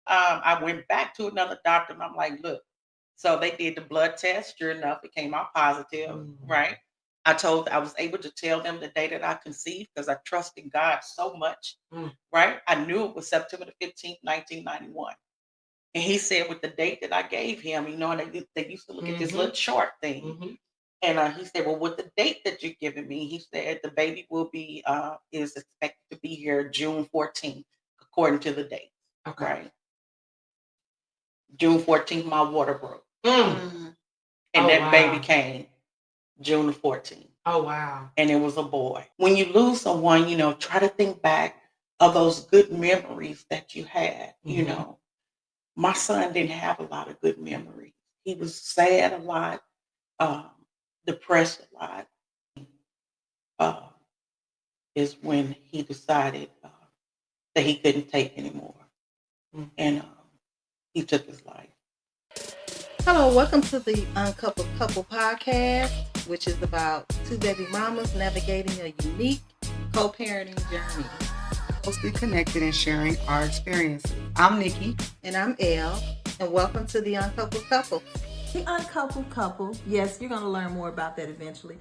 I went back to another doctor and I'm like, look, so they did the blood test. Sure enough, it came out positive, right? I was able to tell them the day that I conceived because I trusted God so much, right? I knew it was September the 15th, 1991. And he said with the date that I gave him, and they used to look at this little chart thing. And he said, well, with the date that you're giving me, he said the baby will be is expected to be here June 14th, according to the date. Okay. Right. June 14th, my water broke. And that baby came June the 14th. Oh, wow. And it was a boy. When you lose someone, try to think back of those good memories that you had. My son didn't have a lot of good memories. He was sad a lot, depressed a lot. Uh, is when he decided that he couldn't take anymore. And he took his life. Hello, welcome to the Uncoupled Couple podcast, which is about two baby mamas navigating a unique co-parenting journey. Closely connected and sharing our experiences. I'm Nikki. And I'm Elle. And welcome to the Uncoupled Couple. The Uncoupled Couple. Yes, you're going to learn more about that eventually.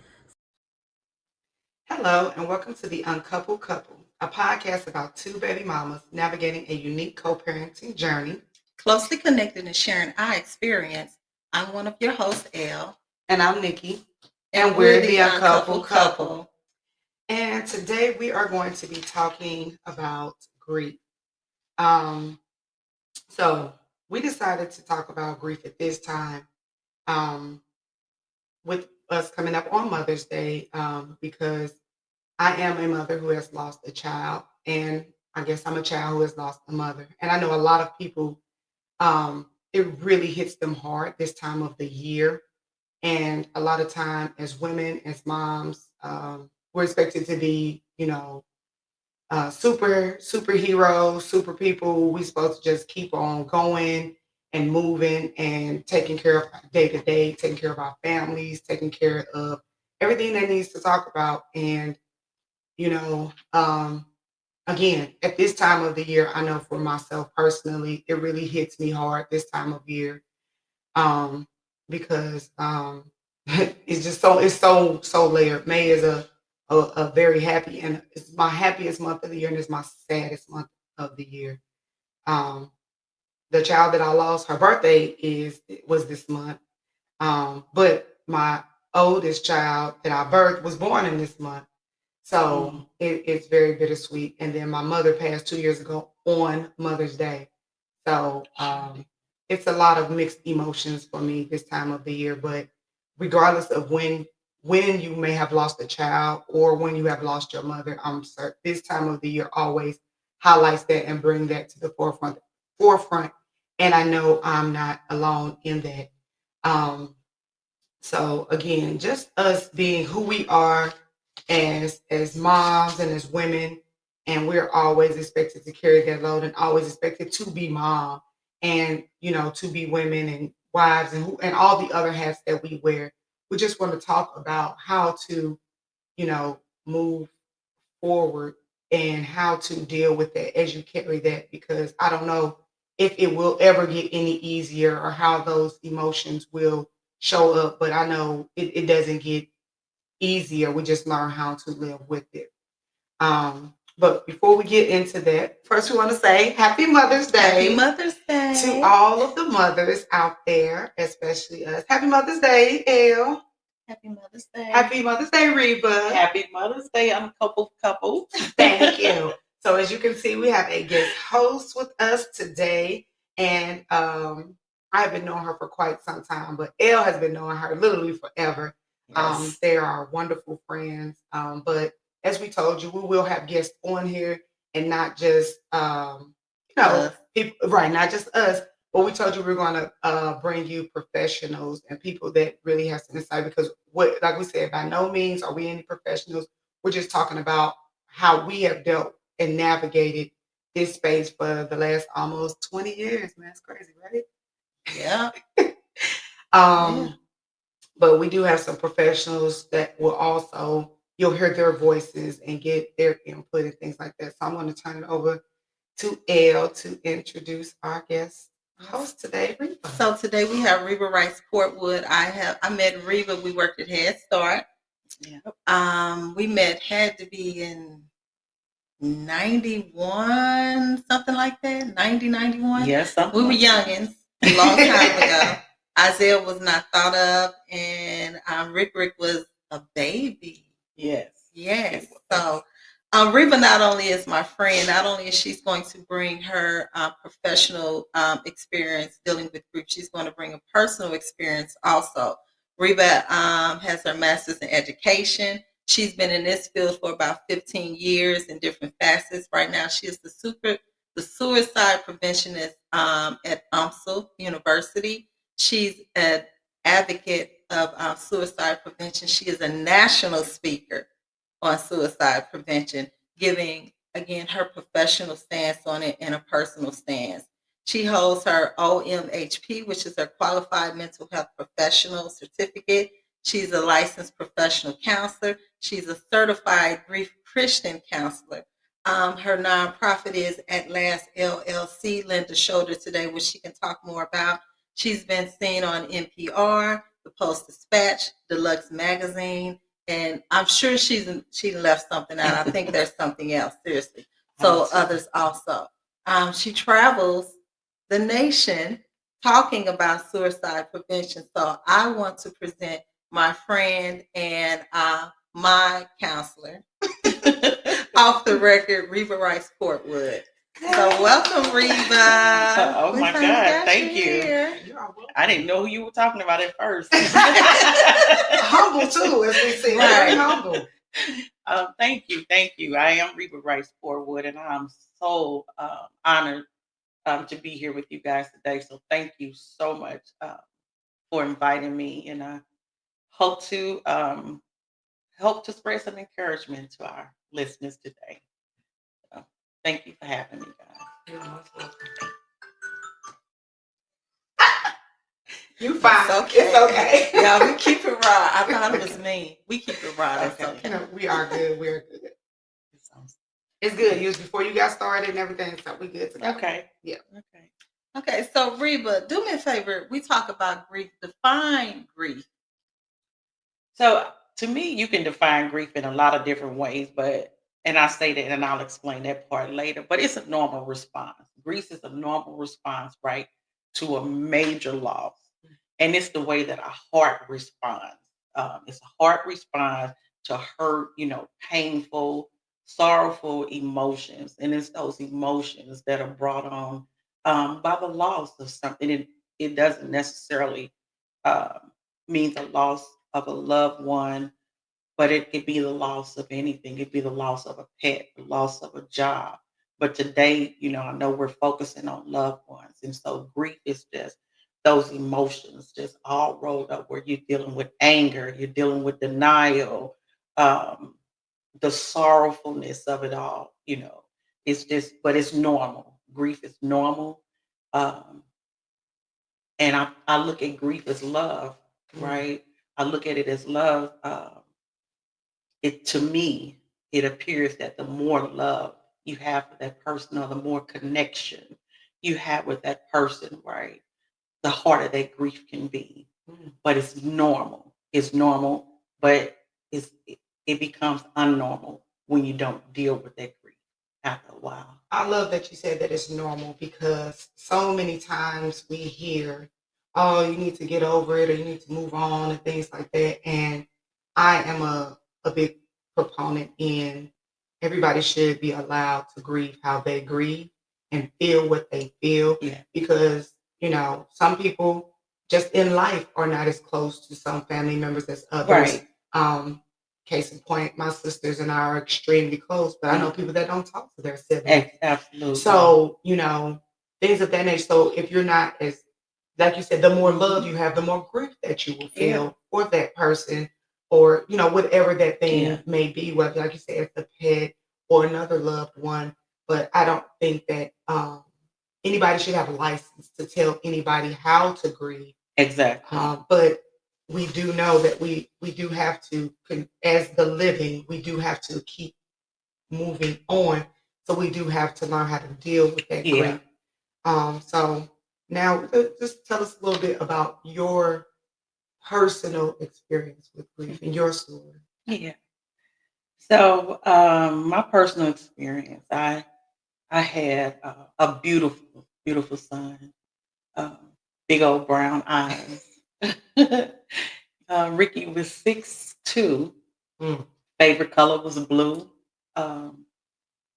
Hello, and welcome to the Uncoupled Couple, a podcast about two baby mamas navigating a unique co-parenting journey. Closely connected and sharing our experience. I'm one of your hosts, Elle. And I'm Nikki. And we're the Uncoupled Couple. And today we are going to be talking about grief. So we decided to talk about grief at this time with us coming up on Mother's Day because I am a mother who has lost a child, and I guess I'm a child who has lost a mother. And I know a lot of people, it really hits them hard this time of the year. And a lot of time as women, as moms, we're expected to be, superheroes, super people. We're supposed to just keep on going and moving and taking care of day to day, taking care of our families, taking care of everything that needs to talk about. And, again, at this time of the year, I know for myself personally, it really hits me hard this time of year because it's just so layered. May is a very happy, and it's my happiest month of the year, and it's my saddest month of the year. The child that I lost, her birthday was this month, but my oldest child that I birthed was born in this month, so it's very bittersweet. And then my mother passed 2 years ago on Mother's Day, so it's a lot of mixed emotions for me this time of the year. But regardless of when you may have lost a child or when you have lost your mother, I'm certain this time of the year always highlights that and bring that to the forefront. And I know I'm not alone in that. So again, just us being who we are as moms and as women, and we're always expected to carry that load and always expected to be mom and to be women and wives and all the other hats that we wear. We just want to talk about how to, move forward and how to deal with that as you carry that, because I don't know if it will ever get any easier or how those emotions will show up, but I know it doesn't get easier. We just learn how to live with it. But before we get into that, first we want to say Happy Mother's Day. Happy Mother's Day to all of the mothers out there, especially us. Happy Mother's Day, Elle. Happy Mother's Day. Happy Mother's Day, Reba. Happy Mother's Day, Uncoupled Couple. Thank you. So as you can see, we have a guest host with us today, and I've been knowing her for quite some time, but Elle has been knowing her literally forever. Yes. They are wonderful friends, but as we told you, we will have guests on here and not just, people, right, not just us, but we told you we were going to bring you professionals and people that really have some insight, because like we said, by no means are we any professionals. We're just talking about how we have dealt and navigated this space for the last almost 20 years, man. It's crazy, right? Yeah. But we do have some professionals that will also, you'll hear their voices and get their input and things like that. So I'm going to turn it over to Elle to introduce our guest host today, Reba. So today we have Reba Rice-Portwood. I met Reba. We worked at Head Start. Yeah. We had to be in 91, something like that. 90, 91. Yes, we were youngins a long time ago. Isaiah was not thought of, and Rick was a baby. Yes. So Reba not only is my friend, not only is she's going to bring her professional experience dealing with grief, she's going to bring a personal experience also. Reba has her master's in education. She's been in this field for about 15 years in different facets. Right now, she is the suicide preventionist at UMSL University. She's an advocate of suicide prevention. She is a national speaker on suicide prevention, giving, again, her professional stance on it and a personal stance. She holds her OMHP, which is her Qualified Mental Health Professional Certificate. She's a licensed professional counselor. She's a certified grief Christian counselor. Her nonprofit is At Last LLC. Linda showed her today, which she can talk more about. She's been seen on NPR, the Post-Dispatch, Deluxe Magazine, and I'm sure she left something out. I think there's something else, seriously. So others also. She travels the nation talking about suicide prevention. So I want to present my friend and my counselor, off the record, Reba Rice-Portwood. So welcome, Reba. Oh my God, thank you. I didn't know who you were talking about at first. Humble too, as we see. Very humble. Thank you. I am Reba Rice-Portwood, and I'm so honored to be here with you guys today. So thank you so much for inviting me, and I hope to spread some encouragement to our listeners today. So thank you for having me, guys. You're most welcome. You fine. It's okay. Yeah, we keep it raw. I thought it was me. We keep it raw. That's okay. No, we are good. We're good. It's good. You before you got started and everything, so we good to go. Okay. Yeah. Okay. So Reba, do me a favor. We talk about grief. Define grief. So to me, you can define grief in a lot of different ways, and I say that, and I'll explain that part later. But it's a normal response. Grief is a normal response, right, to a major loss. And it's the way that our heart responds. It's a heart response to hurt, painful, sorrowful emotions. And it's those emotions that are brought on by the loss of something. It doesn't necessarily mean the loss of a loved one, but it could be the loss of anything. It could be the loss of a pet, the loss of a job. But today, I know we're focusing on loved ones. And so grief is just those emotions just all rolled up, where you're dealing with anger, you're dealing with denial, the sorrowfulness of it all, it's just, but it's normal. Grief is normal. And I look at grief as love, right? I look at it as love. To me, it appears that the more love you have for that person, or the more connection you have with that person, right, the harder that grief can be. But it's normal. It's normal, but it becomes unnormal when you don't deal with that grief after a while. I love that you said that it's normal, because so many times we hear, oh, you need to get over it, or you need to move on, and things like that. And I am a big proponent in everybody should be allowed to grieve how they grieve and feel what they feel. Yeah. Because, some people just in life are not as close to some family members as others. Right. Case in point, my sisters and I are extremely close, but I know people that don't talk to their siblings. Absolutely. So, things of that nature. So if you're not as, like you said, the more love you have, the more grief that you will feel for that person, or, whatever that thing may be, whether, like you said, it's a pet or another loved one. But I don't think that anybody should have a license to tell anybody how to grieve. Exactly. But we do know that we do have to, as the living, we do have to keep moving on So we do have to learn how to deal with that grief. So now just tell us a little bit about your personal experience with grief and your story. Yeah. So my personal experience, I had a beautiful, beautiful son, big old brown eyes. Ricky was 6'2". Favorite color was blue.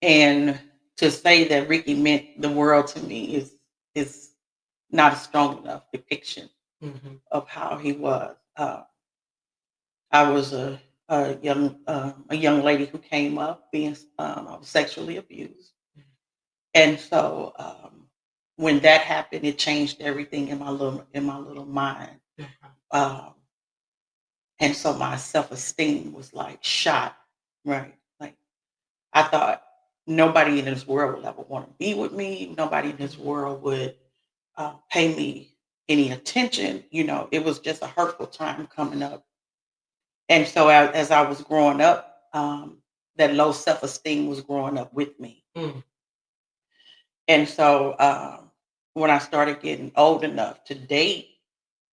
And to say that Ricky meant the world to me is not a strong enough depiction of how he was. I was a young lady who came up being I was sexually abused, and so when that happened, it changed everything in my little mind. And so my self-esteem was like shot, right? Like I thought nobody in this world would ever want to be with me. Nobody in this world would pay me any attention. You know, it was just a hurtful time coming up. And so as I was growing up, that low self-esteem was growing up with me. And so when I started getting old enough to date,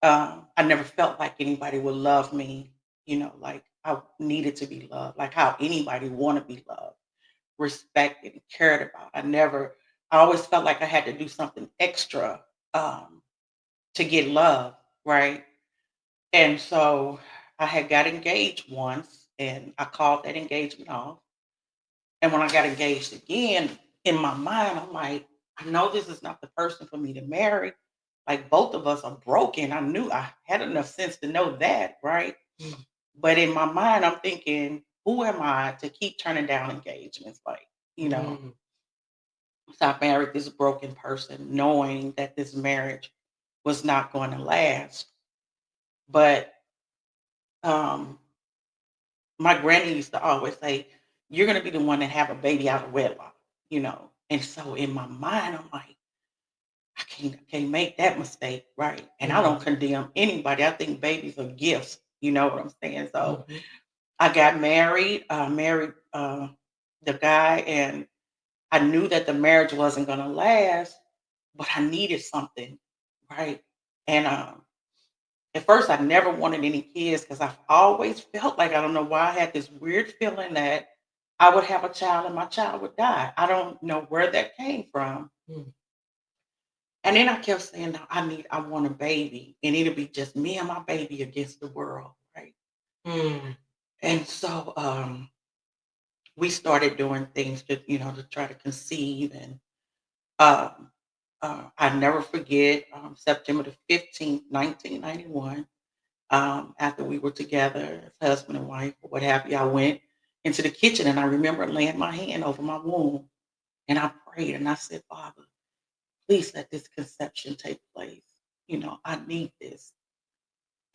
I never felt like anybody would love me, you know, like I needed to be loved, like how anybody want to be loved, respected, and cared about. I always felt like I had to do something extra to get love, right? And so I had got engaged once and I called that engagement off. And when I got engaged again, in my mind, I'm like, I know this is not the person for me to marry. Like both of us are broken. I knew I had enough sense to know that, right? But in my mind, I'm thinking, who am I to keep turning down engagements? Like, you know, so I married this broken person, knowing that this marriage was not going to last. But my granny used to always say, you're going to be the one that have a baby out of wedlock, you know? And so in my mind, I'm like, I can't make that mistake, right? And I don't condemn anybody. I think babies are gifts, you know what I'm saying? So I got married, married the guy, and I knew that the marriage wasn't going to last, but I needed something, right? And at first, I never wanted any kids because I've always felt like, I don't know why, I had this weird feeling that I would have a child and my child would die. I don't know where that came from. And then I kept saying, no, I want a baby. And it'll be just me and my baby against the world, right? And so we started doing things to try to conceive. And I never forget September the 15th, 1991. After we were together as husband and wife or what have you, I went into the kitchen and I remember laying my hand over my womb and I prayed and I said, Father, please let this conception take place. You know, I need this.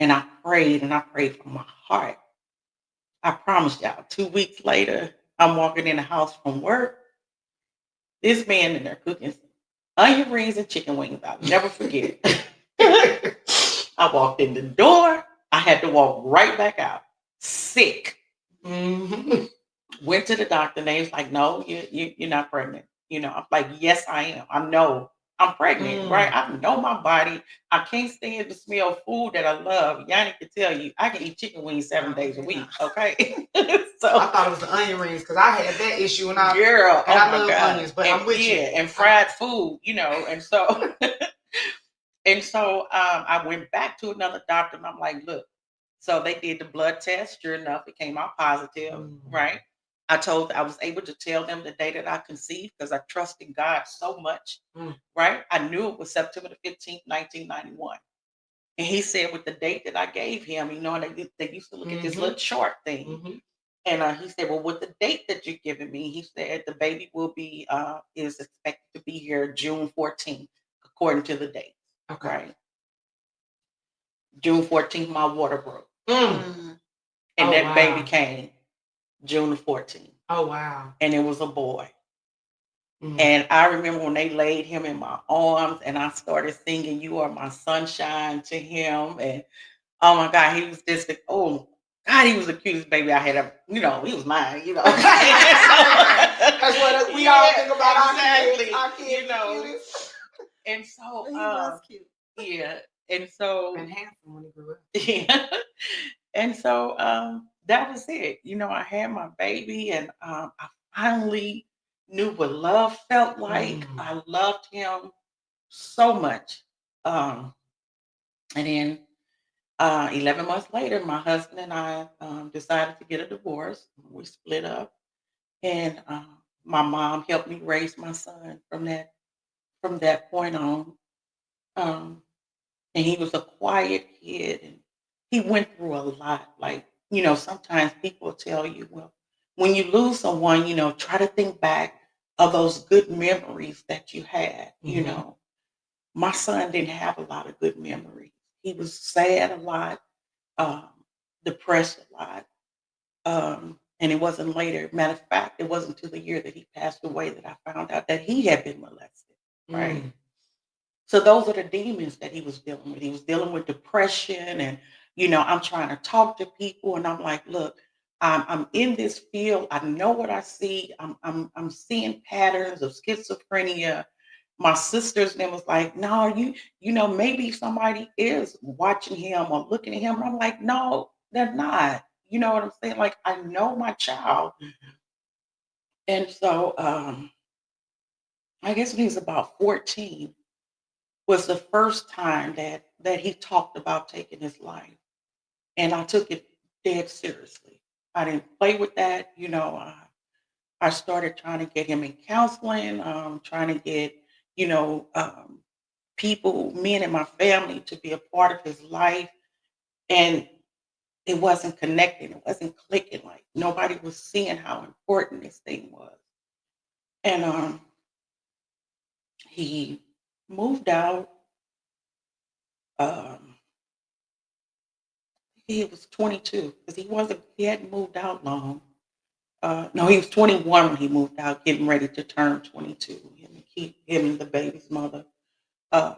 And I prayed from my heart. I promised y'all 2 weeks later, I'm walking in the house from work. This man in there cooking some onion rings and chicken wings. I'll never forget it. I walked in the door. I had to walk right back out, sick. Went to the doctor, and they was like, "No, you're not pregnant." You know, I'm like, "Yes, I am. I know I'm pregnant, right? I know my body. I can't stand the smell of food that I love. Yanni can tell you, I can eat chicken wings 7 days a week. Okay, so I thought it was the onion rings because I had that issue, and I love onions, but I'm with you. And fried food, you know, and so. And so I went back to another doctor and I'm like, look, so they did the blood test. Sure enough, it came out positive, right? I was able to tell them the day that I conceived because I trusted God so much, right? I knew it was September the 15th, 1991. And he said with the date that I gave him, you know, and they used to look at this little chart thing. And he said, well, with the date that you're giving me, he said the baby is expected to be here June 14th, according to the date. Okay. Right. June 14th, my water broke. And that baby came June the 14th. Oh, wow. And it was a boy. And I remember when they laid him in my arms and I started singing, You Are My Sunshine to him. And oh my God, he was just, oh God, he was the cutest baby I had ever, you know, he was mine, you know. That's what we all think about exactly. Our kids, you know. And so he was cute. Yeah. And so and handsome when he grew up. Yeah. And so that was it. I had my baby, and I finally knew what love felt like. I loved him so much. And then 11 months later, my husband and I decided to get a divorce. We split up, and my mom helped me raise my son from that point on. Um, and he was a quiet kid, and he went through a lot. Like, sometimes people tell you, well, when you lose someone, try to think back of those good memories that you had. My son didn't have a lot of good memories. He was sad a lot, um, depressed a lot. And it wasn't later. Matter of fact, it wasn't until the year that he passed away that I found out that he had been molested. Right. So those are the demons that he was dealing with. He was dealing with depression, and I'm trying to talk to people, and I'm like, look, I'm in this field. I know what I see. I'm seeing patterns of schizophrenia. My sister's name was like, no, maybe somebody is watching him or looking at him. And I'm like, no, they're not. You know what I'm saying? Like, I know my child. And so I guess when he was about 14 was the first time that he talked about taking his life. And I took it dead seriously. I didn't play with that. I started trying to get him in counseling, trying to get, people, men in my family, to be a part of his life. And it wasn't connecting. It wasn't clicking. Like, nobody was seeing how important this thing was. And he moved out. Um, he was 22 because he hadn't moved out long. No, he was 21 when he moved out, getting ready to turn 22. Him and the baby's mother, uh,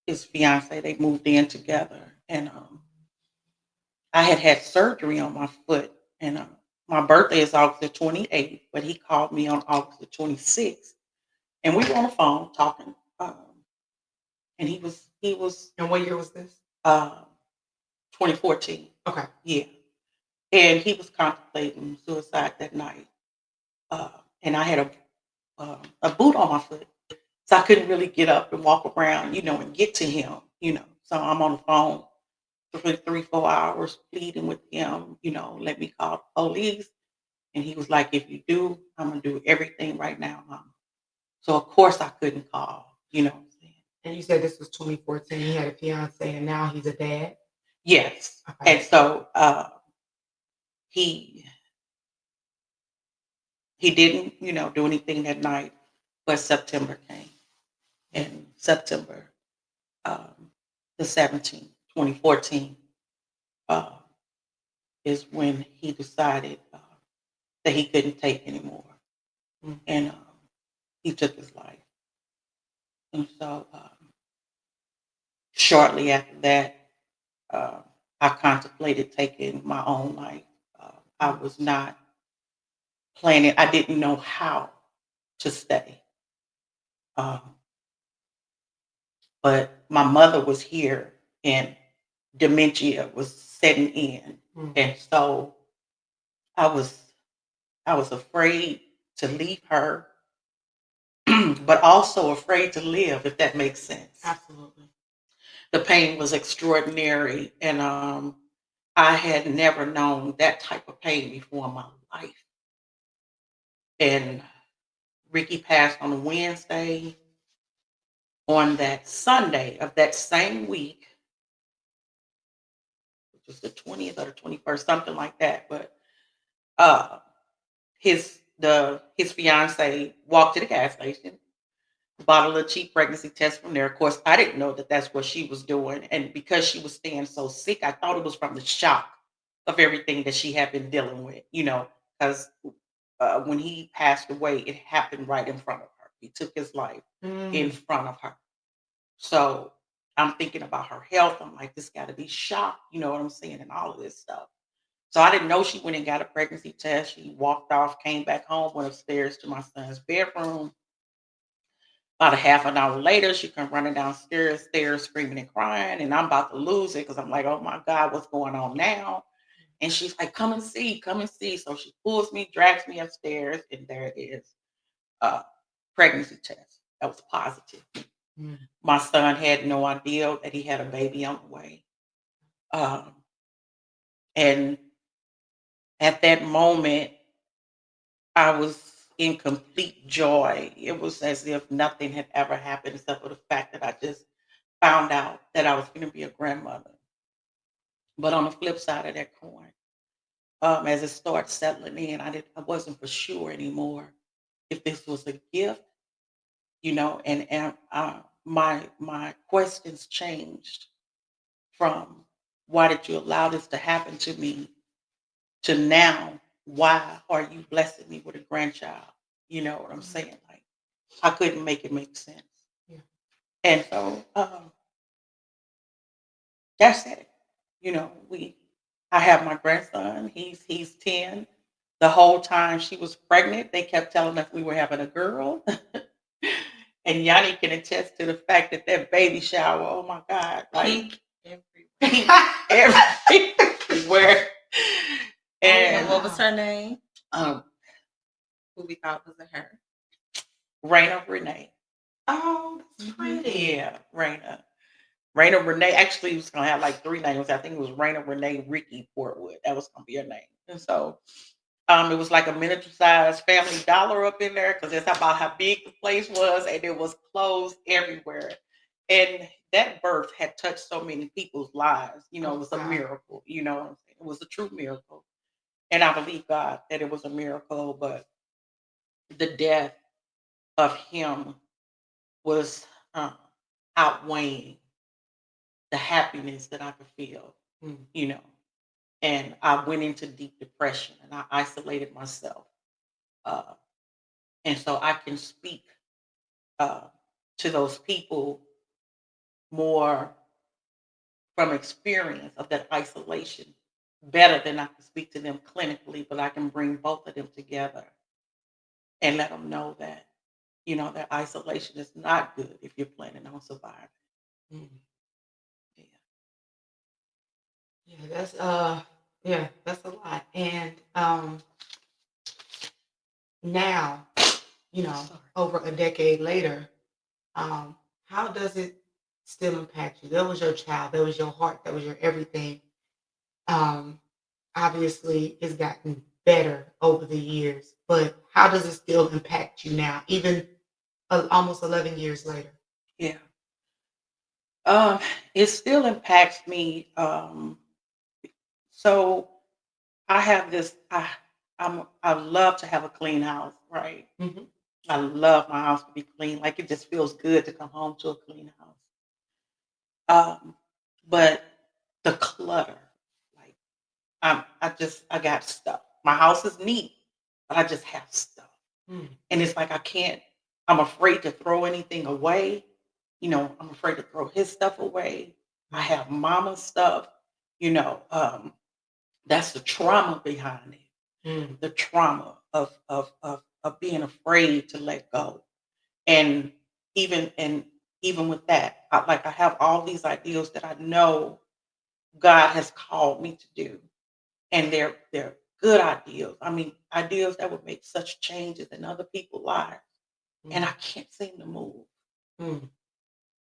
his fiance, they moved in together. And I had surgery on my foot. And my birthday is August the 28th, but he called me on August the 26th. And we were on the phone talking. And he was. And what year was this? 2014. Okay. Yeah. And he was contemplating suicide that night. And I had a boot on my foot. So I couldn't really get up and walk around, and get to him, So I'm on the phone for 3-4 hours pleading with him, let me call the police. And he was like, if you do, I'm going to do everything right now, Mama. So, of course, I couldn't call, what I'm saying. And you said this was 2014. He had a fiance, and now he's a dad? Yes. Okay. And so he didn't, do anything that night, but September came. And September the 17th, 2014, is when he decided that he couldn't take anymore. And he took his life. And so shortly after that, I contemplated taking my own life. I was not planning. I didn't know how to stay. But my mother was here, and dementia was setting in. And so I was afraid to leave her, but also afraid to live, if that makes sense. Absolutely. The pain was extraordinary, and I had never known that type of pain before in my life. And Ricky passed on a Wednesday. On that Sunday of that same week, which was the 20th or the 21st, something like that, but his fiance walked to the gas station, bought a little cheap pregnancy test from there. Of course, I didn't know that that's what she was doing. And because she was staying so sick, I thought it was from the shock of everything that she had been dealing with, because when he passed away, it happened right in front of her. He took his life in front of her. So I'm thinking about her health. I'm like, this got to be shock, you know what I'm saying, and all of this stuff. So I didn't know she went and got a pregnancy test. She walked off, came back home, went upstairs to my son's bedroom. About a half an hour later, she come running downstairs, screaming and crying, and I'm about to lose it because I'm like, oh my God, what's going on now? And she's like, come and see, come and see. So she pulls me, drags me upstairs, and there it is, pregnancy test. That was positive. Mm. My son had no idea that he had a baby on the way. And at that moment, I was in complete joy. It was as if nothing had ever happened except for the fact that I just found out that I was going to be a grandmother. But on the flip side of that coin, as it started settling in, I wasn't for sure anymore if this was a gift, and my questions changed from why did you allow this to happen to me to now, why are you blessing me with a grandchild? You know what I'm saying? Like, I couldn't make it make sense. Yeah. And so that's it. I have my grandson. He's 10. The whole time she was pregnant, they kept telling us we were having a girl. And Yanni can attest to the fact that baby shower, oh my God, like everywhere. And what was her name? Who we thought was her? Raina Renee. Oh, that's pretty. Yeah, Raina. Raina Renee actually was gonna have like 3 names. I think it was Raina Renee Ricky Portwood. That was gonna be her name. And so it was like a miniature size Family Dollar up in there because that's about how big the place was, and it was clothes everywhere. And that birth had touched so many people's lives. It was a miracle. It was a true miracle. And I believe God that it was a miracle, but the death of him was outweighing the happiness that I could feel, And I went into deep depression and I isolated myself. And so I can speak to those people more from experience of that isolation better than I can speak to them clinically, but I can bring both of them together and let them know that, that isolation is not good if you're planning on surviving. Mm. Yeah, that's a lot. And now, over a decade later, how does it still impact you? That was your child, that was your heart, that was your everything. Obviously it's gotten better over the years, but how does it still impact you now, even almost 11 years later? Yeah. It still impacts me. So I have this, I love to have a clean house, right? Mm-hmm. I love my house to be clean. Like, it just feels good to come home to a clean house. But the clutter, like, I got stuff. My house is neat, but I just have stuff. Mm. And it's like, I'm afraid to throw anything away. I'm afraid to throw his stuff away. I have mama's stuff, that's the trauma behind it. Mm. The trauma of being afraid to let go. And even with that, I have all these ideals that I know God has called me to do. And they're good ideals. I mean, ideals that would make such changes in other people's lives. Mm. And I can't seem to move. Mm.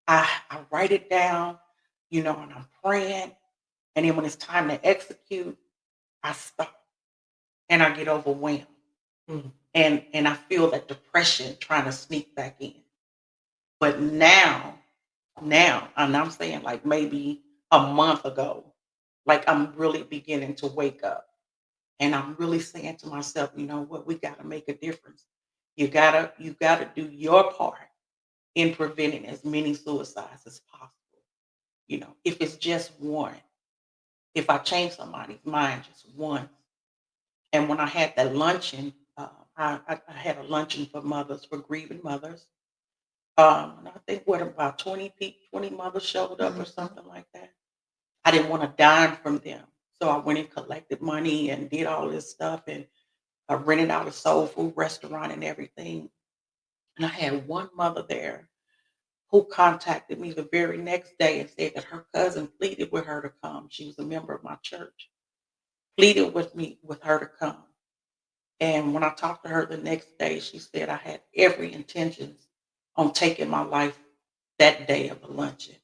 I write it down, and I'm praying. And then when it's time to execute, I stop and I get overwhelmed. Mm. And I feel that depression trying to sneak back in. But now, and I'm saying like maybe a month ago, like I'm really beginning to wake up. And I'm really saying to myself, you know what, we got to make a difference. You gotta do your part in preventing as many suicides as possible. If it's just one, if I change somebody's mind just once. And when I had that luncheon, I had a luncheon for mothers, for grieving mothers. And I think about 20 mothers showed up or something like that. I didn't want a dime from them. So I went and collected money and did all this stuff and rented out a soul food restaurant and everything. And I had one mother there who contacted me the very next day and said that her cousin pleaded with her to come. She was a member of my church, pleaded with me with her to come. And when I talked to her the next day, she said I had every intention on taking my life that day of the luncheon.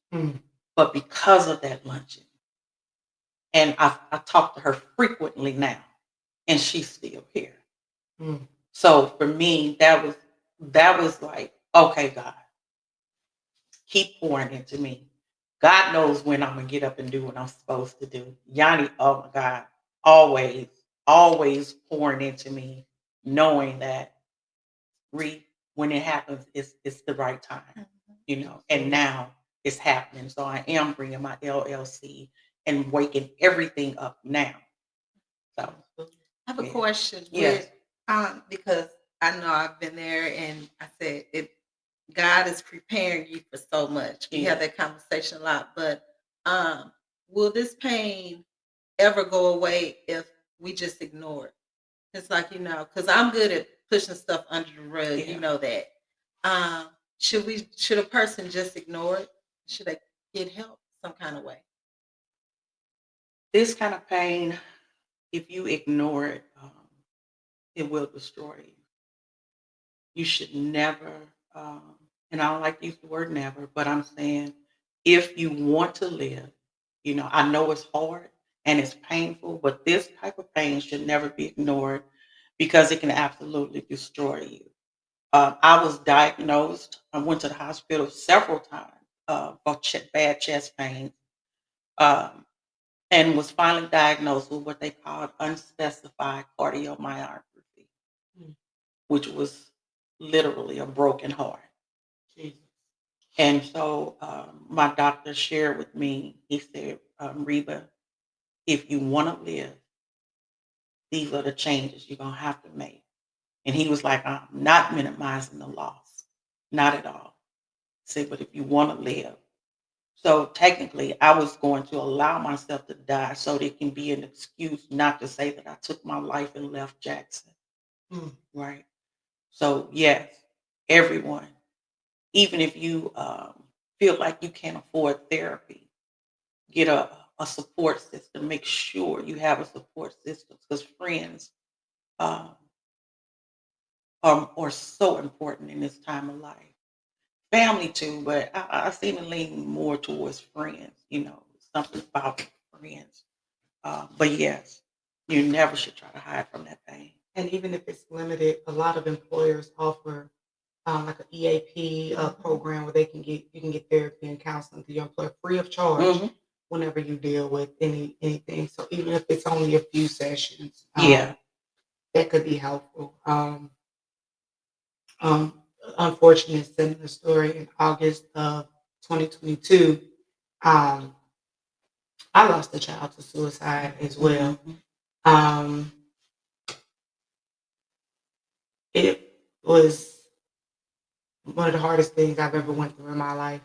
But because of that luncheon, and I talk to her frequently now, and she's still here. So for me, that was like, okay, God, keep pouring into me. God knows when I'm gonna get up and do what I'm supposed to do. Yanni, oh my God, always pouring into me, knowing that when it happens, it's the right time, and now it's happening. So I am bringing my LLC and waking everything up now. So I have a question. Yes. Because I know I've been there and I said God is preparing you for so much. We have that conversation a lot, but will this pain ever go away if we just ignore it? It's like, because I'm good at pushing stuff under the rug, you know that. Should a person just ignore it? Should they get help some kind of way? This kind of pain, if you ignore it, it will destroy you. You should never, and I don't like to use the word never, but I'm saying if you want to live, I know it's hard and it's painful, but this type of pain should never be ignored because it can absolutely destroy you. I was diagnosed. I went to the hospital several times for bad chest pain, and was finally diagnosed with what they called unspecified cardiomyopathy, which was literally a broken heart. Jesus. And so my doctor shared with me, he said, Reba, if you want to live, these are the changes you're going to have to make. And he was like, I'm not minimizing the loss. Not at all. I said, but if you want to live. So technically, I was going to allow myself to die so there can be an excuse not to say that I took my life and left Jackson. Right? So yes, everyone, even if you feel like you can't afford therapy, get a support system. Make sure you have a support system because friends are so important in this time of life. Family too, but I seem to lean more towards friends. Something about friends. But yes, you never should try to hide from that pain. And even if it's limited, a lot of employers offer like an EAP program where you can get therapy and counseling through your employer free of charge whenever you deal with anything. So even if it's only a few sessions, that could be helpful. Unfortunate similar story in August of 2022. I lost a child to suicide as well. It was one of the hardest things I've ever went through in my life.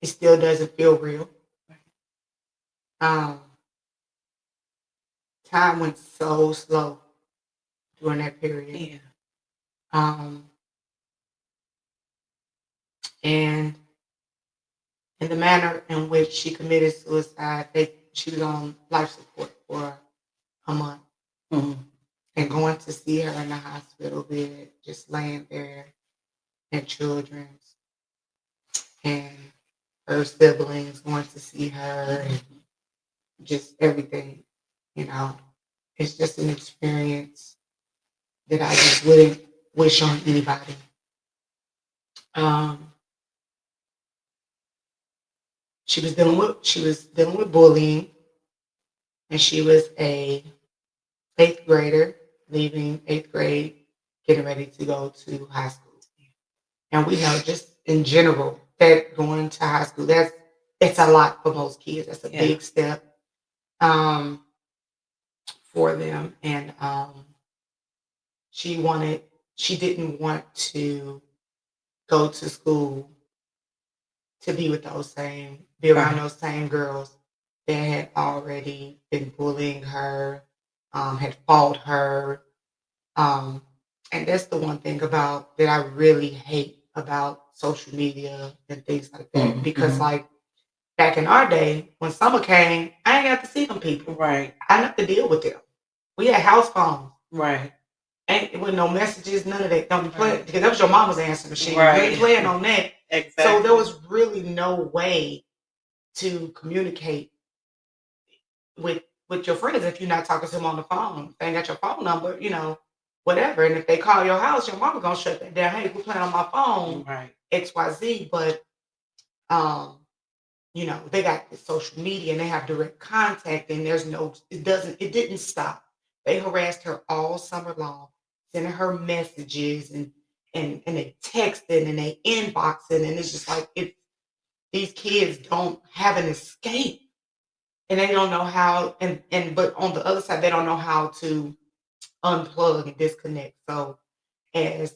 It still doesn't feel real. Time went so slow during that period. And in the manner in which she committed suicide, she was on life support for a month. And going to see her in the hospital bed, just laying there, and children's, and her siblings going to see her, and just everything, It's just an experience that I just wouldn't wish on anybody. She was dealing with bullying, and she was a 8th grader, leaving 8th grade, getting ready to go to high school. And we know just in general that going to high school, it's a lot for most kids. That's a big step for them. And she didn't want to go to school to be around those same girls that had already been bullying her, had fought her. And that's the one thing about that I really hate about social media and things like that. Because like back in our day, when summer came, I ain't got to see them people. Right. I didn't have to deal with them. We had house phones. Right. Ain't with no messages, none of that. Don't be playing because that was your mama's answer machine. Right. You ain't playing on that. Exactly. So there was really no way to communicate with your friends if you're not talking to them on the phone. If they ain't got your phone number, whatever. And if they call your house, your mama gonna shut that down. Hey, we're playing on my phone, right? XYZ. But they got the social media and they have direct contact, and it didn't stop. They harassed her all summer long, sending her messages and they texting and they inboxing, and it's just like these kids don't have an escape. And they don't know how, but on the other side, they don't know how to unplug and disconnect. So as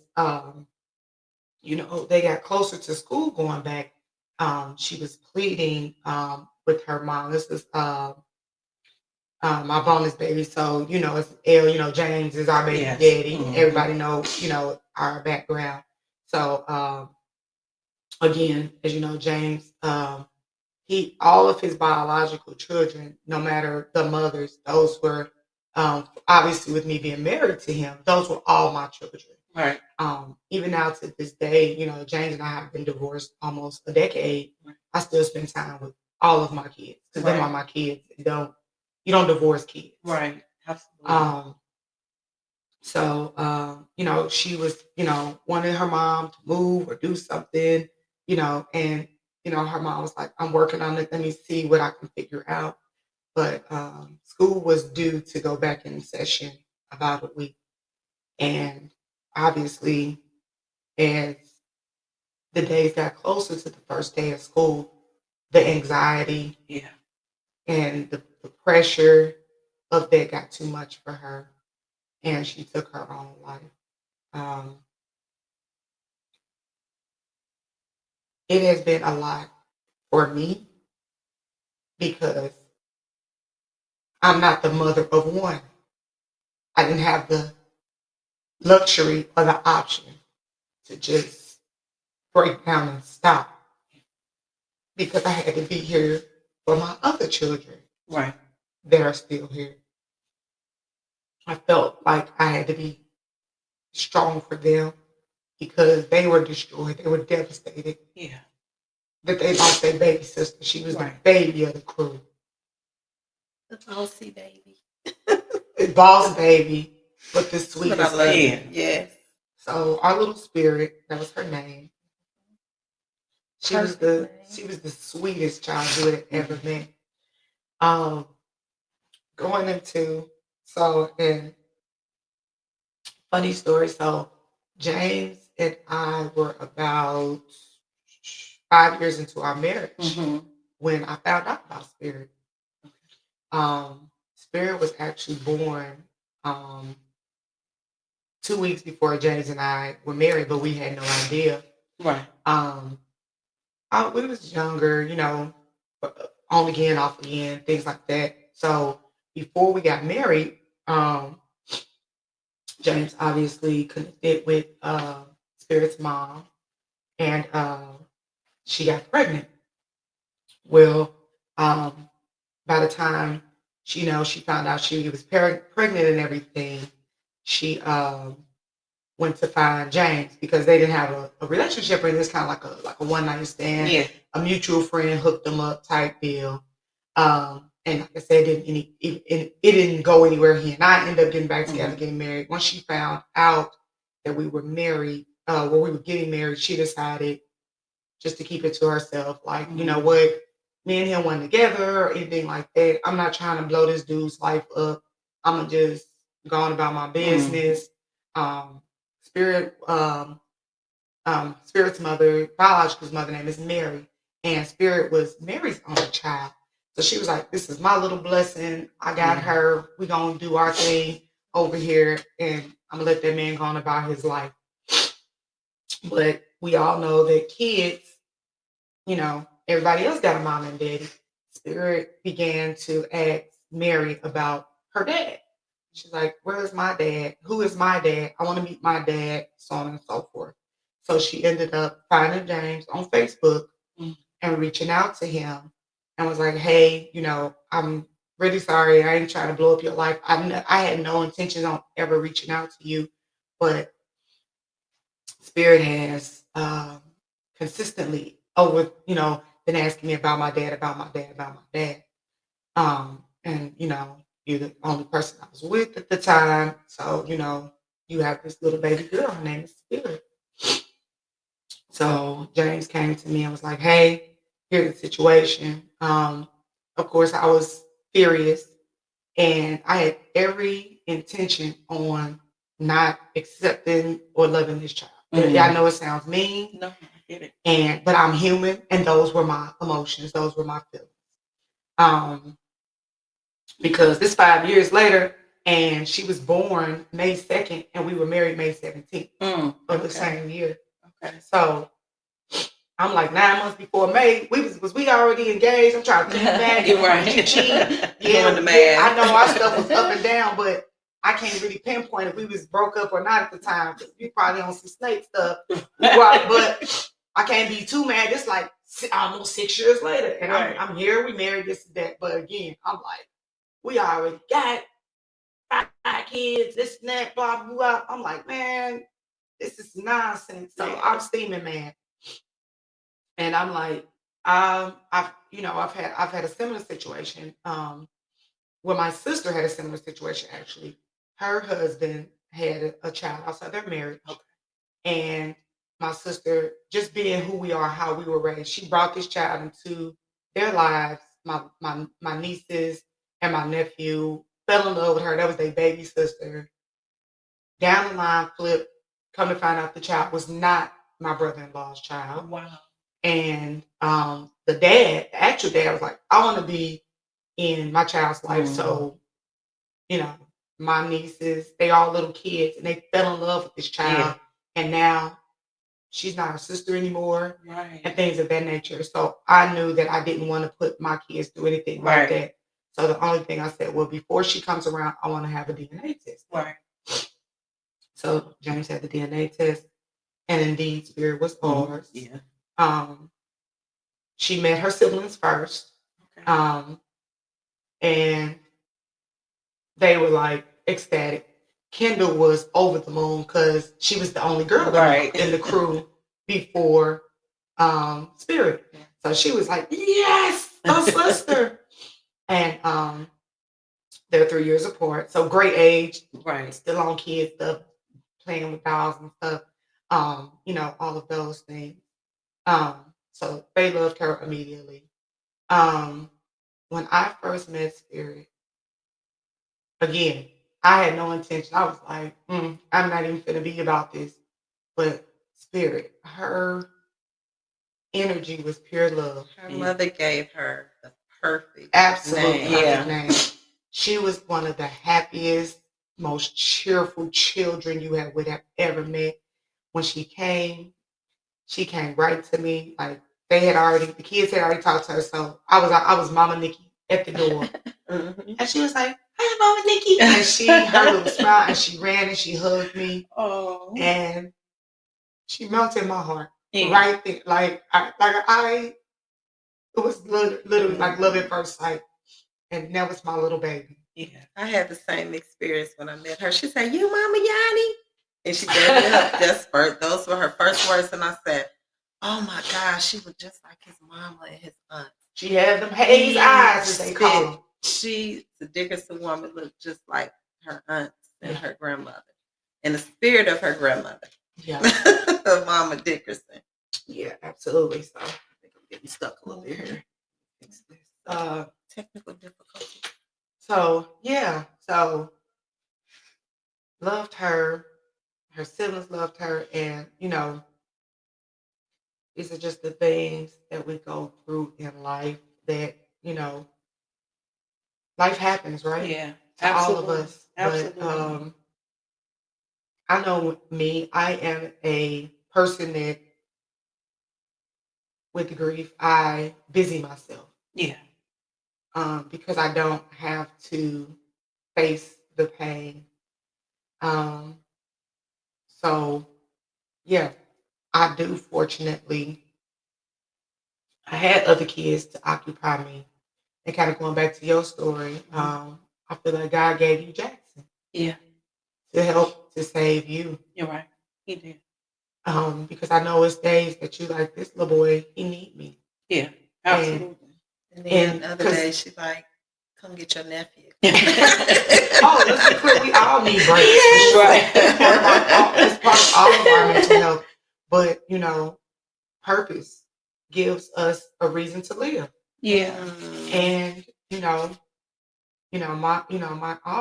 they got closer to school going back, she was pleading with her mom. This is my bonus baby. So, it's L, James is our baby daddy. Mm-hmm. Everybody knows, our background. So again, as you know, James, all of his biological children, no matter the mothers, those were obviously with me being married to him, those were all my children. Right. Even now to this day, James and I have been divorced almost a decade. Right. I still spend time with all of my kids because them are my kids. You don't divorce kids. Right. Absolutely. So she was, wanted her mom to move or do something, and her mom was like, I'm working on it. Let me see what I can figure out. But school was due to go back in session about a week. And obviously, as the days got closer to the first day of school, the anxiety and the pressure of that got too much for her. And she took her own life. It has been a lot for me because I'm not the mother of one. I didn't have the luxury or the option to just break down and stop because I had to be here for my other children that are still here. I felt like I had to be strong for them because they were destroyed. They were devastated. Yeah. That they lost their baby sister. She was the baby of the crew. The bossy baby. The boss baby, but the sweetest baby. Yes. So our little spirit, that was her name. She was the sweetest child you had ever met. Going into and funny story. So James and I were about 5 years into our marriage when I found out about Spirit. Spirit was actually born 2 weeks before James and I were married, but we had no idea. Right. We was younger, on again, off again, things like that. So before we got married, James obviously connected with Spirit's mom, and she got pregnant. Well, by the time she found out she was pregnant and everything, she went to find James because they didn't have a relationship, and it's kind of like a one night stand. Yeah. A mutual friend hooked them up type deal. And like I said, it didn't go anywhere. He and I ended up getting back together, getting married. Once she found out that we were married, we were getting married, she decided just to keep it to herself. Like, you know what? Me and him weren't together or anything like that. I'm not trying to blow this dude's life up. I'm going to just go on about my business. Spirit's mother, biological mother name is Mary. And Spirit was Mary's only child. So she was like, this is my little blessing. I got her. We're going to do our thing over here. And I'm going to let that man go on about his life. But we all know that kids, everybody else got a mom and daddy. Spirit began to ask Mary about her dad. She's like, where's my dad? Who is my dad? I want to meet my dad, so on and so forth. So she ended up finding James on Facebook and reaching out to him and was like, hey, I'm really sorry. I ain't trying to blow up your life. I had no intentions on ever reaching out to you, but Spirit has consistently been asking me about my dad. And you're the only person I was with at the time. So, you have this little baby girl. Her name is Spirit. So James came to me and was like, hey, here's the situation. Of course, I was furious and I had every intention on not accepting or loving this child. I know it sounds mean. No, I get it. But I'm human, and those were my emotions. Those were my feelings. Because it's 5 years later, and she was born May 2nd, and we were married May 17th of the same year. Okay. So I'm like 9 months before May. Was we already engaged? I'm trying to think back. You're right. Yeah, I know our stuff was up and down, but I can't really pinpoint if we was broke up or not at the time. We probably on some snake stuff. Right, but I can't be too mad. It's like almost 6 years later, and I'm here. We married, this and that. But again, I'm like, we already got 5 kids, this and that, blah, blah, blah. I'm like, man, this is nonsense. So I'm steaming, man. And I'm like, I've had a similar situation. Well, my sister had a similar situation, actually. Her husband had a child outside their marriage. Okay. And my sister, just being who we are, how we were raised, she brought this child into their lives. My nieces and my nephew fell in love with her. That was their baby sister. Down the line, flip, come to find out the child was not my brother-in-law's child. Wow. And the actual dad was like, I want to be in my child's life. So, my nieces, they all little kids, and they fell in love with this child. Yeah. And now she's not her sister anymore, right, and things of that nature. So I knew that I didn't want to put my kids through anything like that. So the only thing I said, well, before she comes around, I want to have a DNA test. Right. So James had the DNA test, and indeed, Spirit was ours. Yeah. She met her siblings first. Okay. And they were like ecstatic. Kendall was over the moon because she was the only girl in the crew before Spirit. Yeah. So she was like, yes, a sister. And they're 3 years apart. So great age. Right. Still on kids stuff, playing with dolls and stuff. All of those things. So they loved her immediately. When I first met Spirit, again, I had no intention. I was like, I'm not even going to be about this. But Spirit, her energy was pure love. Her mother gave her the perfect name. She was one of the happiest, most cheerful children you would have ever met. When she came right to me. Like the kids had already talked to her. So I was Mama Nikki at the door. Mm-hmm. And she was like, hi, Mama Nikki. And she, her little smile, and she ran and she hugged me. Oh. And she melted my heart right there. It was literally like love at first sight. And that was my little baby. Yeah. I had the same experience when I met her. She said, you Mama Yanni? And she gave me her desperate. Those were her first words. And I said, oh my gosh, she was just like his mama and his aunt. She had them haze eyes, as they call them. She, the Dickerson woman, looked just like her aunt and her grandmother. And the spirit of her grandmother. Yeah. Of Mama Dickerson. Yeah, absolutely. So I think I'm getting stuck a little bit here. Technical difficulty. So, yeah. So, loved her. Her siblings loved her. And, these are just the things that we go through in life that, life happens, right? Yeah. To all of us. Absolutely. But I know me, I am a person that with grief, I busy myself. Yeah. because I don't have to face the pain. So yeah, I do. Fortunately, I had other kids to occupy me. And kind of going back to your story, I feel like God gave you Jackson. Yeah. To help to save you. You're right. He did. Because I know it's days that you like, this little boy, he need me. Yeah, absolutely. And then other days she's like, come get your nephew. Oh, let's be clear, we all need breaks. Right. It's part of all of our mental health. But, you know, purpose gives us a reason to live. Yeah. And, all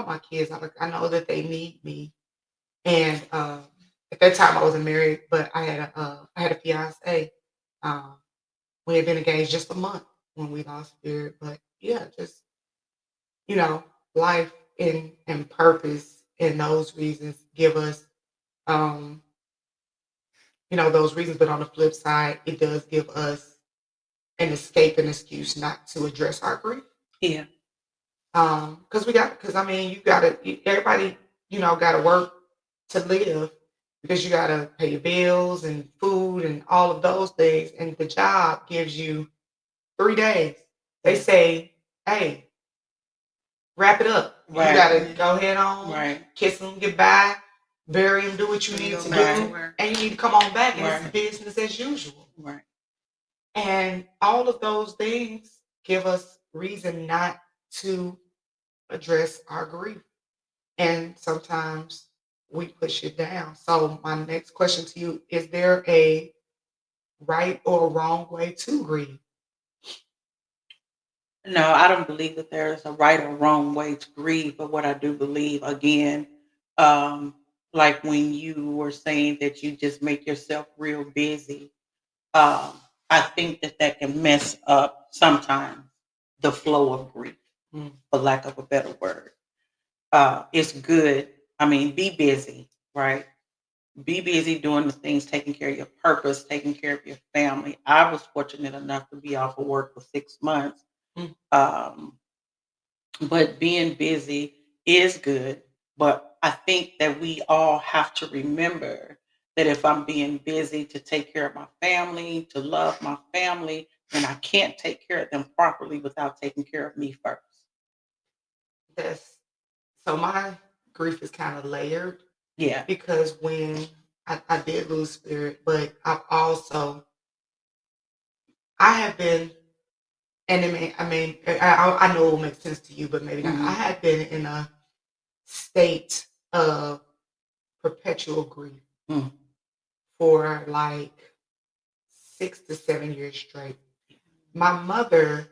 my kids, I know that they need me. And at that time I wasn't married, but I had a fiance. We had been engaged just a month when we lost Spirit. But yeah, just life and purpose and those reasons give us those reasons. But on the flip side, it does give us an escape and excuse not to address our grief. Yeah. Because everybody, gotta work to live, because you gotta pay your bills and food and all of those things. And the job gives you 3 days. They say, hey, wrap it up. Right. You gotta go ahead on, right, kiss them goodbye, bury them, do what you need to do, and you need to come on back, and it's business as usual. Right. And all of those things give us reason not to address our grief. And sometimes we push it down. So my next question to you, is there a right or wrong way to grieve? No, I don't believe that there's a right or wrong way to grieve. But what I do believe, again, like when you were saying that you just make yourself real busy, I think that can mess up sometimes the flow of grief, for lack of a better word. It's good. I mean, be busy, right? Be busy doing the things, taking care of your purpose, taking care of your family. I was fortunate enough to be off of work for 6 months. But being busy is good. But I think that we all have to remember that if I'm being busy to take care of my family, to love my family, then I can't take care of them properly without taking care of me first. Yes. So my grief is kind of layered. Yeah. Because when I did lose Spirit, but I have been, and I know it will make sense to you, but maybe not. I had been in a state of perpetual grief for like 6 to 7 years straight. My mother,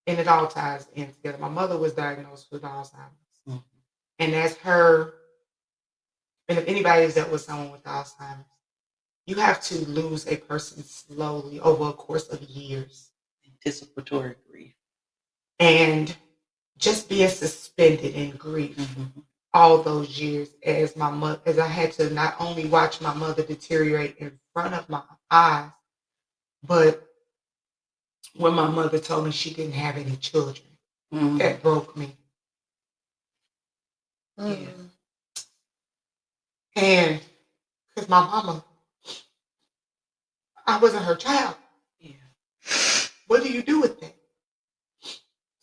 and it all ties in together. My mother was diagnosed with Alzheimer's. And as her, and if anybody has dealt with someone with Alzheimer's, you have to lose a person slowly over a course of years. Anticipatory grief. And just being suspended in grief all those years as I had to not only watch my mother deteriorate in front of my eyes, but when my mother told me she didn't have any children, that broke me. Yeah. And because my mama, I wasn't her child. Yeah. What do you do with that?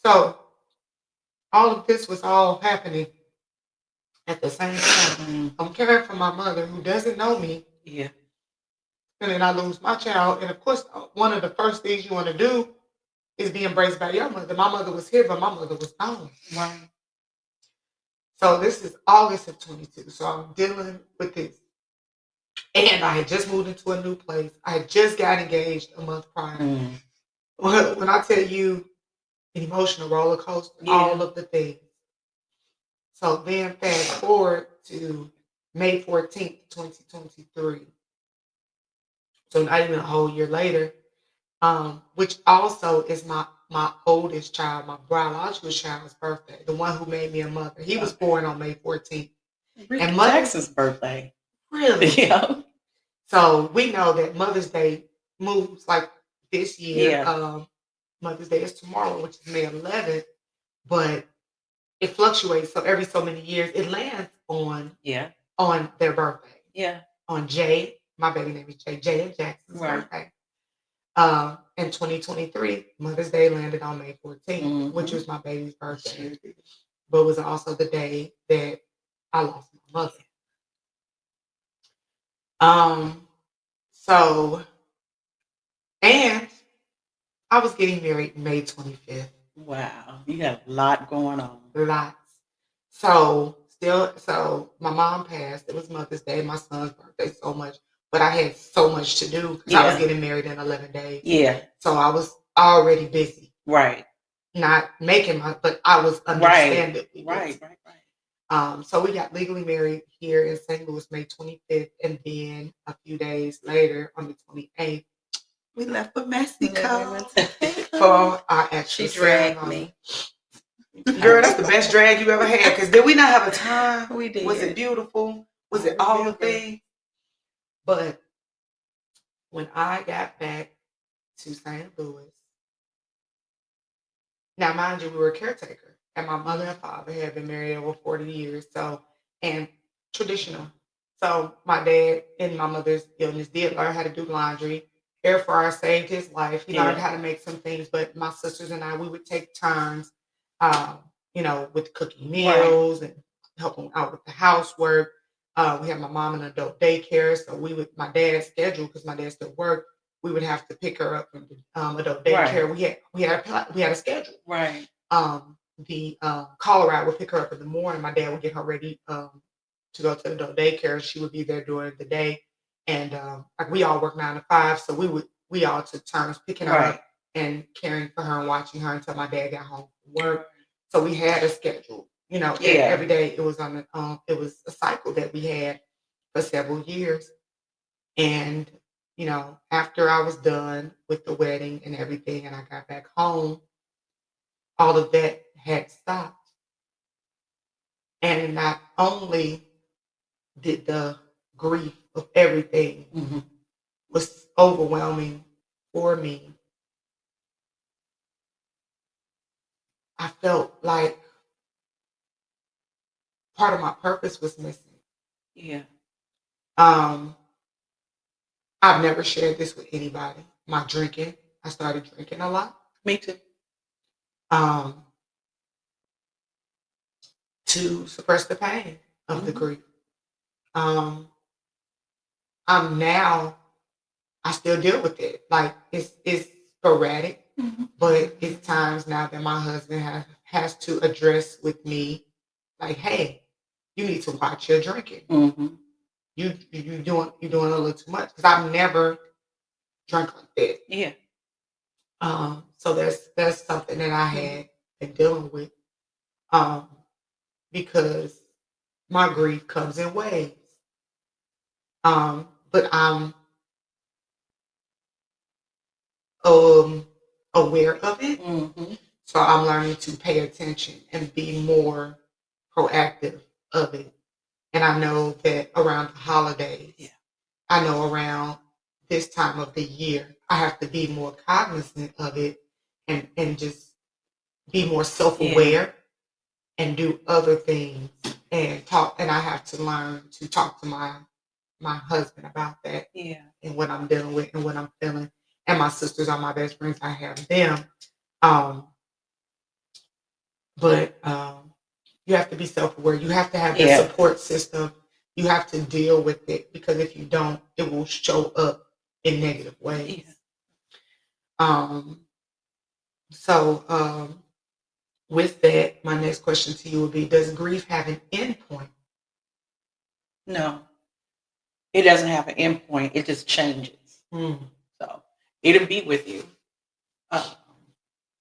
So all of this was all happening at the same time. I'm caring for my mother who doesn't know me. Yeah. And then I lose my child. And of course, one of the first things you want to do is be embraced by your mother. My mother was here, but my mother was gone. Right. So this is August of 22. So I'm dealing with this. And I had just moved into a new place. I had just got engaged a month prior. When I tell you an emotional roller coaster, all of the things. So then fast forward to May 14th, 2023. So not even a whole year later, which also is my oldest child, my biological child's birthday, the one who made me a mother. He was born on May 14th. And Jackson's birthday. Really? Yeah. So we know that Mother's Day moves like this year. Mother's Day is tomorrow, which is May 11th, but it fluctuates. So every so many years, it lands on their birthday. Yeah. On Jay, my baby name is Jay and Jackson's birthday. In 2023, Mother's Day landed on May 14th, which was my baby's birthday, but was also the day that I lost my mother. So, and I was getting married May 25th. Wow, you have a lot going on. Lots. So my mom passed. It was Mother's Day, my son's birthday, so much. But I had so much to do because I was getting married in 11 days. Yeah. So I was already busy. Right. Not making but I was understandably busy. Right. So we got legally married here in St. Louis, May 25th. And then a few days later, on the 28th, we left for Mexico. For our actual She dragged me. Girl, that's the best drag you ever had. Because did we not have a time? We did. Was it beautiful? Was it all the things? But when I got back to St. Louis, now mind you, we were a caretaker, and my mother and father had been married over 40 years, and traditional. So my dad, in my mother's illness, did learn how to do laundry. Air fryer saved his life. He learned how to make some things, but my sisters and I, we would take turns, with cooking meals and helping out with the housework. We had my mom in adult daycare, so my dad's schedule, because my dad still worked, we would have to pick her up from the adult daycare. Right. We had a schedule. Right. The Colorado would pick her up in the morning. My dad would get her ready to go to the adult daycare. She would be there during the day, and we all work 9 to 5, so we all took turns picking her up and caring for her and watching her until my dad got home from work. So we had a schedule. Every day it was it was a cycle that we had for several years. And, after I was done with the wedding and everything, and I got back home, all of that had stopped. And not only did the grief of everything was overwhelming for me, I felt like part of my purpose was missing. Yeah. I've never shared this with anybody. My drinking. I started drinking a lot. Me too. To suppress the pain of the grief. I still deal with it. Like it's sporadic, but it's times now that my husband has to address with me, like, hey, you need to watch your drinking. You're doing a little too much, because I've never drank like that. Yeah. So that's something that I had been dealing with. Because my grief comes in waves. But I'm aware of it. So I'm learning to pay attention and be more proactive of it. And I know that around the holidays, I know around this time of the year, I have to be more cognizant of it and just be more self-aware and do other things and talk. And I have to learn to talk to my husband about that and what I'm dealing with and what I'm feeling. And my sisters are my best friends. I have them. But you have to be self-aware. You have to have that support system. You have to deal with it, because if you don't, it will show up in negative ways. So with that, my next question to you would be, does grief have an end point? No. It doesn't have an end point. It just changes. So it'll be with you.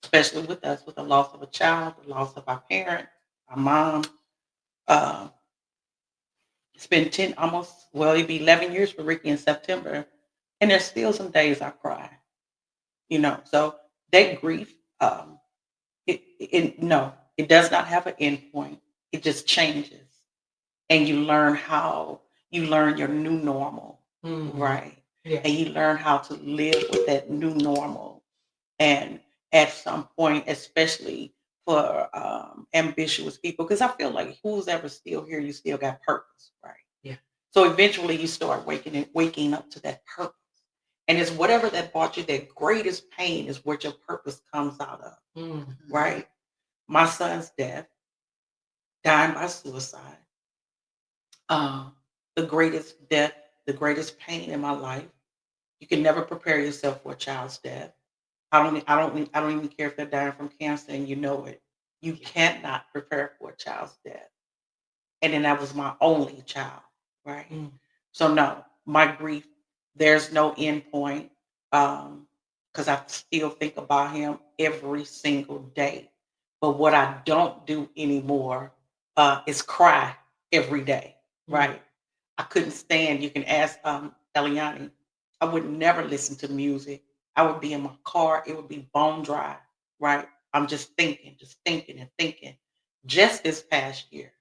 Especially with us, with the loss of a child, the loss of our parent, our mom. It's been it'll be 11 years for Ricky in September. And there's still some days I cry. So that grief, it does not have an end point. It just changes. And you learn your new normal, right? Yeah. And you learn how to live with that new normal and at some point, especially for ambitious people, because I feel like who's ever still here, you still got purpose, right? Yeah. So eventually you start waking up to that purpose. And it's whatever that brought you that greatest pain is what your purpose comes out of, right? My son's death, dying by suicide, the greatest death, the greatest pain in my life. You can never prepare yourself for a child's death. I don't even care if they're dying from cancer and you know it. You cannot prepare for a child's death. And then that was my only child, right? So no, my grief, there's no end point. Because I still think about him every single day. But what I don't do anymore is cry every day, right? I couldn't stand. You can ask Eliani. I would never listen to music. I would be in my car. It would be bone dry, right? I'm just thinking and thinking. Just this past year,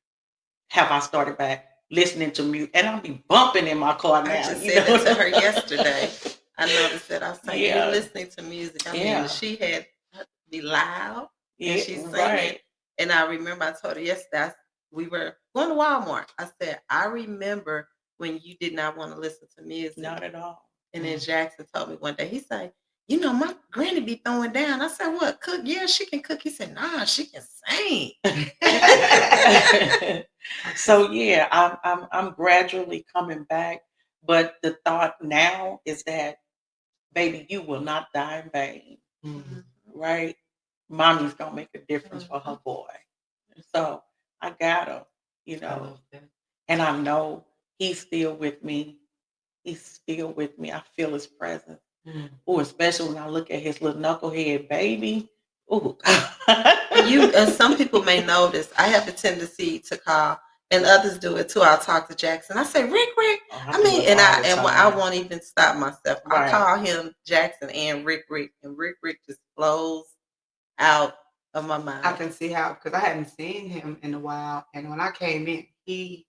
have I started back listening to music, and I'll be bumping in my car now. I just said that to her yesterday. I noticed that. I was saying, you're listening to music. I mean, she had to be loud, and she's singing. Right. And I remember I told her yesterday, we were going to Walmart. I said, I remember when you did not want to listen to music. Not at all. And then Jackson told me one day, he said, you know, my granny be throwing down. I said, what, cook? Yeah, she can cook. He said, nah, she can sing. So yeah, I'm gradually coming back. But the thought now is that, baby, you will not die in vain. Right? Mommy's gonna make a difference for her boy. So I got him, you know. And I know he's still with me. He's still with me. I feel his presence. Oh, especially when I look at his little knucklehead baby. Oh, some people may notice. I have a tendency to call, and others do it too. I'll talk to Jackson. I say, Rick. I won't even stop myself. Right. I call him Jackson and Rick, and Rick just flows out of my mind. I can see how, because I hadn't seen him in a while, and when I came in, he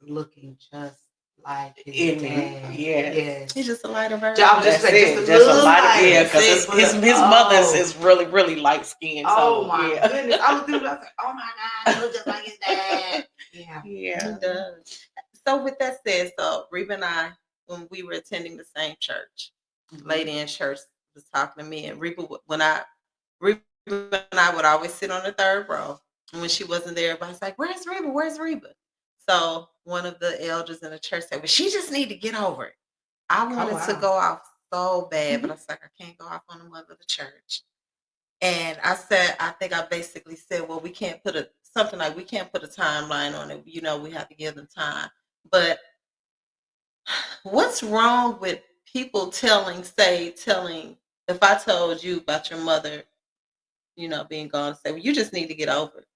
is looking just like his dad. Yes. He's just a lighter version. Just a lighter, yeah, because his mother is really, really light skinned. Oh my goodness. I was like, oh my God, he looks just like his dad. Yeah. He does. So with that said, Reba and I, when we were attending the same church, lady in church was talking to me, and Reba and I would always sit on the third row. And when she wasn't there, everybody's like, where's Reba? Where's Reba? So one of the elders in the church said, well, she just need to get over it. I wanted to go off so bad, but I was like, I can't go off on the mother of the church. And I think I basically said, well, we can't put a timeline on it. You know, we have to give them time. But what's wrong with people telling, if I told you about your mother, you know, being gone, say, well, you just need to get over it.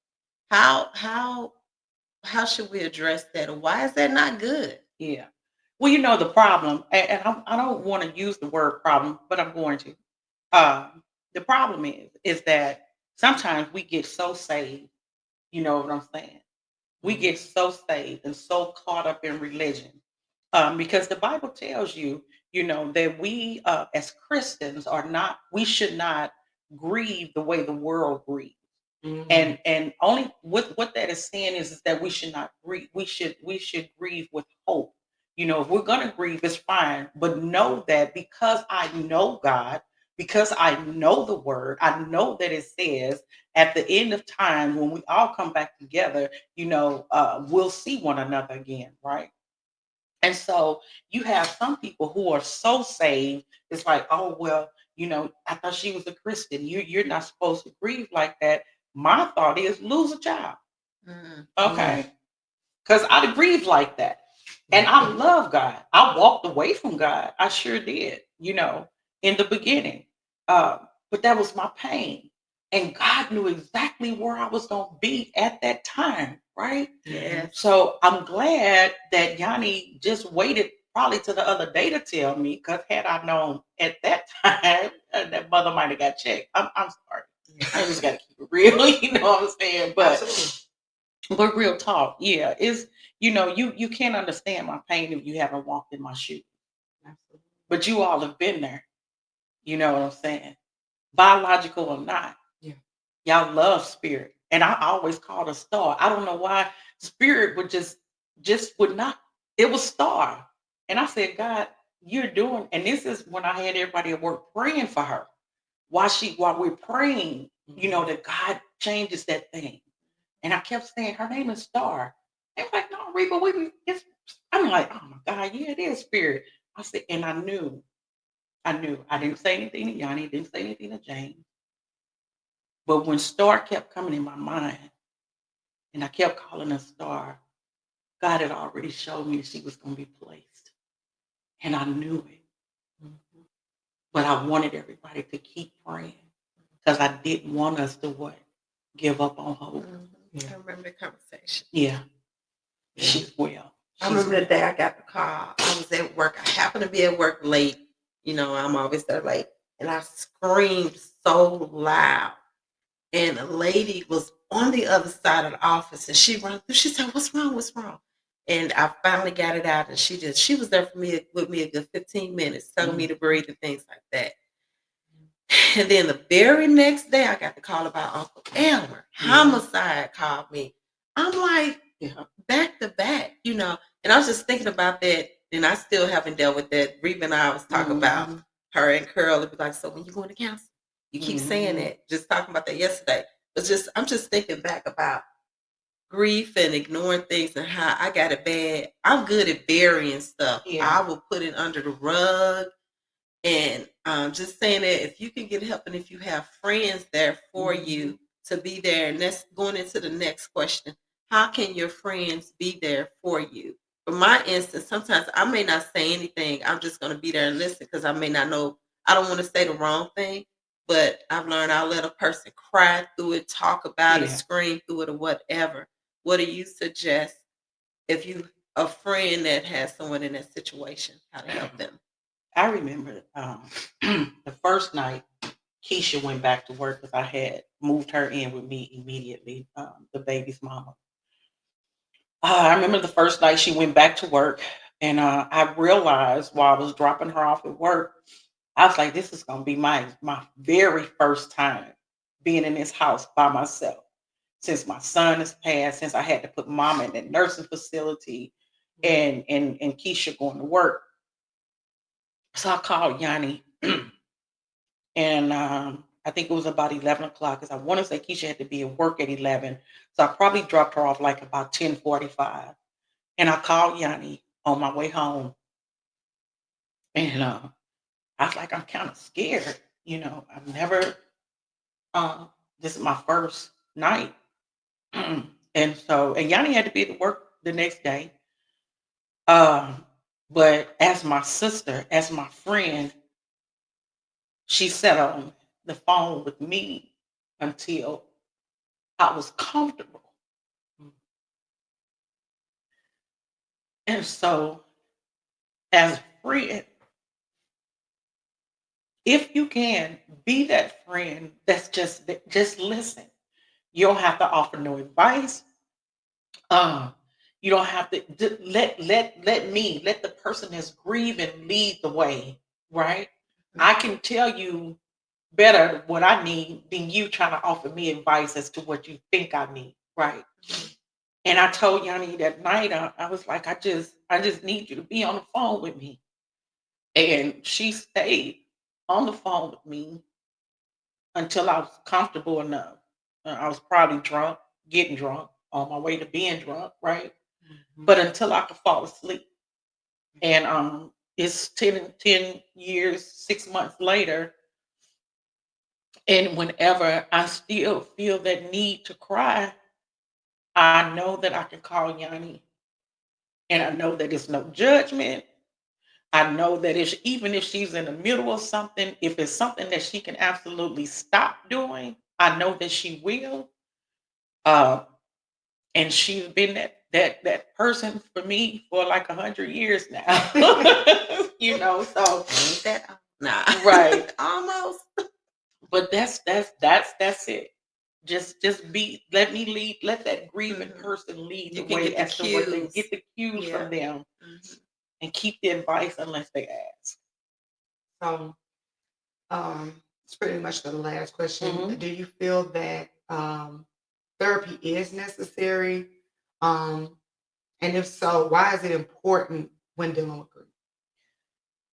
How should we address that? Or why is that not good? Yeah. Well, you know, the problem, and I don't want to use the word problem, but I'm going to. The problem is that sometimes we get so saved, you know what I'm saying? We get so saved and so caught up in religion. Because the Bible tells you, you know, that we as Christians we should not grieve the way the world grieves. And only what that is saying is that we should not grieve. We should grieve with hope. You know, if we're gonna grieve, it's fine. But know that because I know God, because I know the word, I know that it says at the end of time when we all come back together, you know, we'll see one another again, right? And so you have some people who are so saved, it's like, oh well, you know, I thought she was a Christian. You're not supposed to grieve like that. My thought is lose a child. Okay. Because I'd grieve like that. And I love God. I walked away from God. I sure did, you know, in the beginning. But that was my pain. And God knew exactly where I was going to be at that time, right? Yeah. So I'm glad that Yanni just waited probably to the other day to tell me, because had I known at that time, that mother might have got checked. I'm sorry. I just got to keep it real, you know what I'm saying? But real talk, yeah, is, you know, you can't understand my pain if you haven't walked in my shoes. Absolutely. But you all have been there. You know what I'm saying? biological or not. Yeah. Y'all love spirit. And I always called a star. I don't know why spirit would just would not. It was star. And I said, God, you're doing, and this is when I had everybody at work praying for her. While we're praying, that God changes that thing. And I kept saying, her name is Star. They were like, no, Reba, I'm like, oh my God, yeah, it is spirit. I said, and I knew. I didn't say anything to Yanni, didn't say anything to James. But when Star kept coming in my mind, and I kept calling her Star, God had already showed me she was going to be placed. And I knew it. Mm-hmm. But I wanted everybody to keep praying because I didn't want us to give up on hope. Mm-hmm. Yeah. I remember the conversation. Yeah. She's well. I remember the day I got the call. I was at work. I happened to be at work late. I'm always there late. And I screamed so loud. And a lady was on the other side of the office, and she ran through. She said, "What's wrong? What's wrong?" And I finally got it out, and she was there with me a good 15 minutes, telling me to breathe and things like that. And then the very next day, I got the call about Uncle Elmer. Homicide called me. I'm like, back to back, And I was just thinking about that, and I still haven't dealt with that. Reba and I was talking about her and Curl. It'd be like, so when you going to counsel? You keep saying it. Just talking about that yesterday. But I'm just thinking back about grief and ignoring things and how I got it bad. I'm good at burying stuff. Yeah. I will put it under the rug. And just saying that if you can get help and if you have friends there for you to be there, and that's going into the next question. How can your friends be there for you? For my instance, sometimes I may not say anything. I'm just going to be there and listen because I may not know. I don't want to say the wrong thing. But I've learned I'll let a person cry through it, talk about it, scream through it, or whatever. What do you suggest if you a friend that has someone in that situation, how to help them? I remember the first night Keisha went back to work because I had moved her in with me immediately, the baby's mama. I remember the first night she went back to work, and I realized while I was dropping her off at work, I was like, this is going to be my very first time being in this house by myself. Since my son has passed, since I had to put mama in that nursing facility and Keisha going to work. So I called Yanni and I think it was about 11 o'clock because I want to say Keisha had to be at work at 11. So I probably dropped her off like about 10:45. And I called Yanni on my way home. And I was like, I'm kind of scared. I've never, this is my first night. And Yanni had to be at work the next day. But as my sister, as my friend, she sat on the phone with me until I was comfortable. And so, as a friend, if you can be that friend that's just listen. You don't have to offer no advice. You don't have to let the person that's grieving lead the way, right? Mm-hmm. I can tell you better what I need than you trying to offer me advice as to what you think I need, right? Mm-hmm. And I told Yanni that night, I was like, I just need you to be on the phone with me. And she stayed on the phone with me until I was comfortable enough. I was probably drunk, getting drunk, on my way to being drunk, right? Mm-hmm. But until I could fall asleep. And it's 10 years, 6 months later. And whenever I still feel that need to cry, I know that I can call Yanni. And I know that it's no judgment. I know that even if she's in the middle of something, if it's something that she can absolutely stop doing, I know that she will. And she's been that person for me for like 100 years now. So ain't that right. Almost. But that's it. Just let me lead, let that grieving person lead the way as to what they get the cues from them and keep the advice unless they ask. So It's pretty much the last question. Mm-hmm. Do you feel that therapy is necessary? And if so, why is it important when dealing with grief?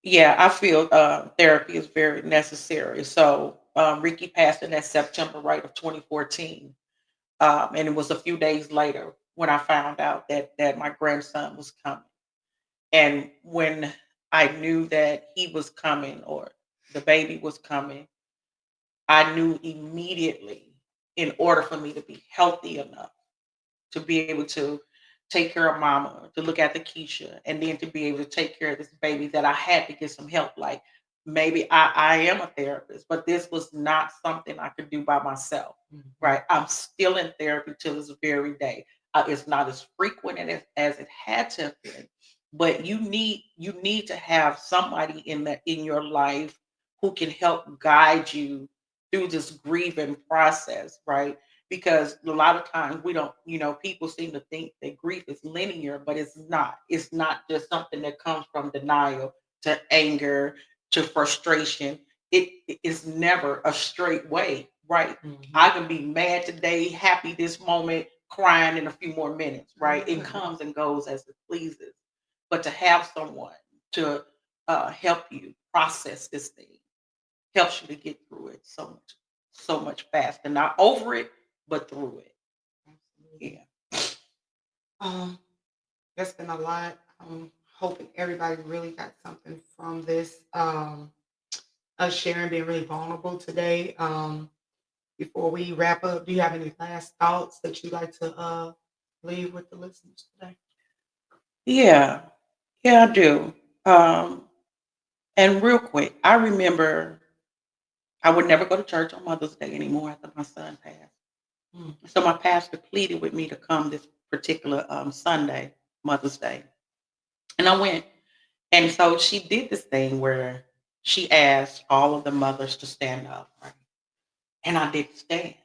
Yeah, I feel therapy is very necessary. So Ricky passed in that September, right, of 2014. And it was a few days later when I found out that my grandson was coming. And when I knew that he was coming or the baby was coming, I knew immediately, in order for me to be healthy enough to be able to take care of mama, to look after Keisha, and then to be able to take care of this baby, that I had to get some help. Like, maybe I am a therapist, but this was not something I could do by myself. Mhm. Right? I'm still in therapy till this very day. It's not as frequent as it had to have been, but you need to have somebody in your life who can help guide you through this grieving process, right? Because a lot of times we don't, people seem to think that grief is linear, but it's not. It's not just something that comes from denial to anger to frustration. It is never a straight way, right? Mhm. I can be mad today, happy this moment, crying in a few more minutes, right? It Mhm. comes and goes as it pleases. But to have someone to help you process this thing helps you to get through it so much faster. Not over it, but through it. Absolutely. Yeah. That's been a lot. I'm hoping everybody really got something from this. Us sharing, being really vulnerable today. Before we wrap up, do you have any last thoughts that you'd like to leave with the listeners today? Yeah. Yeah, I do. Um, and real quick, I remember I would never go to church on Mother's Day anymore after my son passed. Mm. So my pastor pleaded with me to come this particular Sunday, Mother's Day. And I went. And so she did this thing where she asked all of the mothers to stand up, right? And I didn't stand.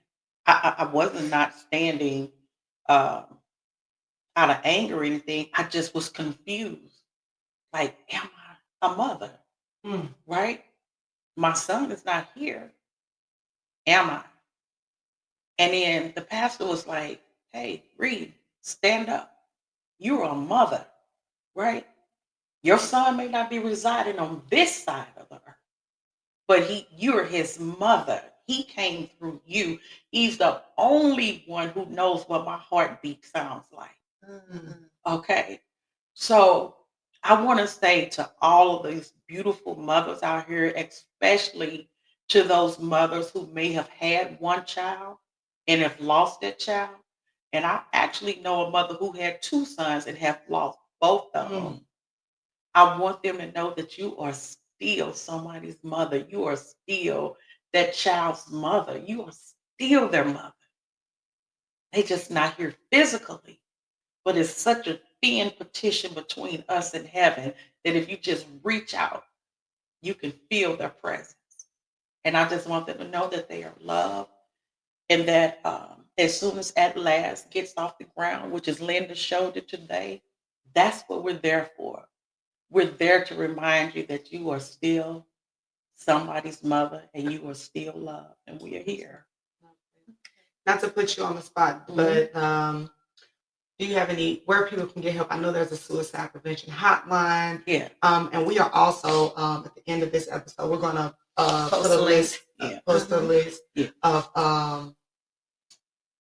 I wasn't not standing uh, out of anger or anything. I just was confused. Like, am I a mother? Mm. Right? My son is not here. Am I? And then the pastor was like, hey, Reed, stand up. You're a mother, right? Your son may not be residing on this side of the earth, but you're his mother. He came through you. He's the only one who knows what my heartbeat sounds like. Mm. Okay. So I want to say to all of these beautiful mothers out here, especially to those mothers who may have had one child and have lost that child. And I actually know a mother who had two sons and have lost both of them. I want them to know that you are still somebody's mother. You are still that child's mother. You are still their mother. They just not here physically. But it's such a thin petition between us and heaven that if you just reach out, you can feel their presence. And I just want them to know that they are loved and that as soon as At Last gets off the ground, which is Linda's shoulder today, that's what we're there for. We're there to remind you that you are still somebody's mother and you are still loved, and we are here. Not to put you on the spot, but do you have any where people can get help? I know there's a suicide prevention hotline. Yeah. And we are also at the end of this episode, we're gonna put a list, post a list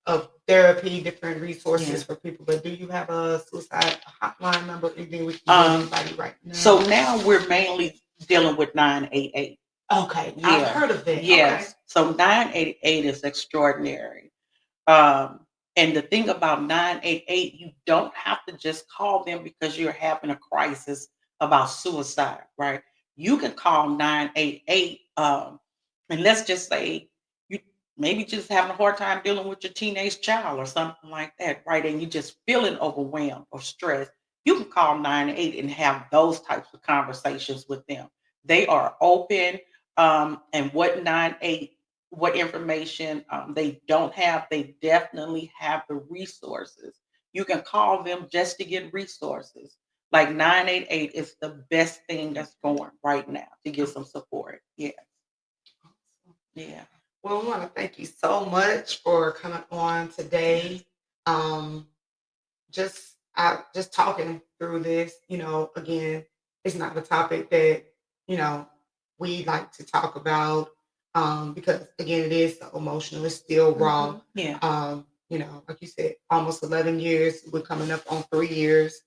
of therapy, different resources for people. But do you have a suicide hotline number? Anything we can give anybody right now? So now we're mainly dealing with 988. Okay, I've heard of that. Yes. Okay. So 988 is extraordinary. And the thing about 988, you don't have to just call them because you're having a crisis about suicide, right? You can call 988, and let's just say you maybe just having a hard time dealing with your teenage child or something like that, right? And you're just feeling overwhelmed or stressed. You can call 988 and have those types of conversations with them. They are open. And what information they don't have, they definitely have the resources. You can call them just to get resources. Like 988 is the best thing that's going right now to get some support. Yeah. Yeah. Well, we want to thank you so much for coming on today. Just talking through this, again, it's not a topic that, we like to talk about, because again, it is so emotional. It's still raw. Yeah. Like you said, almost 11 years. We're coming up on 3 years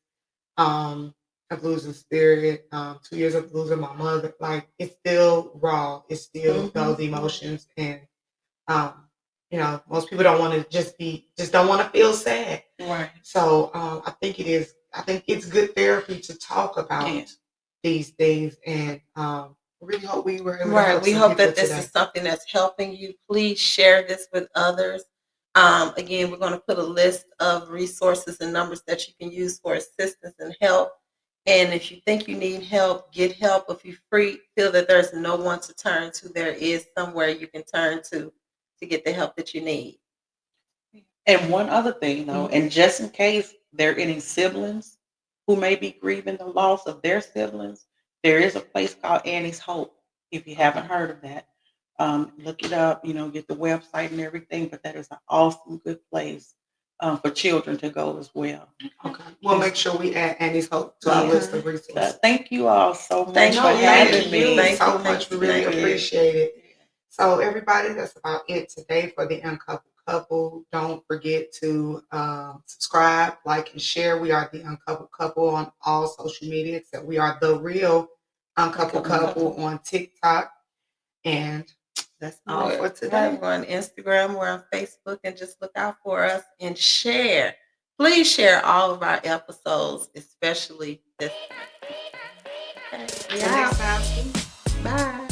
of losing Spirit, 2 years of losing my mother. Like, it's still raw. It's still those emotions. And, most people don't want to just don't want to feel sad. Right. So I think it's good therapy to talk about these things. And really hope we were able to help We some hope people that this today. is something that's helping you. Please share this with others. Again, we're going to put a list of resources and numbers that you can use for assistance and help. And if you think you need help, get help. If you feel that there's no one to turn to, there is somewhere you can turn to get the help that you need. And one other thing, though, and just in case there are any siblings who may be grieving the loss of their siblings, there is a place called Annie's Hope. If you haven't heard of that, look it up, get the website and everything. But that is an awesome, good place for children to go as well. Okay. We'll make sure we add Annie's Hope to our list of resources. Thank you all so much for Thank having me. you so much. We really appreciate it. So everybody, that's about it today for the Uncoupled Couple. Don't forget to subscribe, like, and share. We are the Uncoupled Couple on all social media, except we are the real Uncoupled Couple on TikTok. And that's all for today. We're on Instagram, we're on Facebook, and just look out for us and share. Please share all of our episodes, especially this one. Okay. Next time. Bye.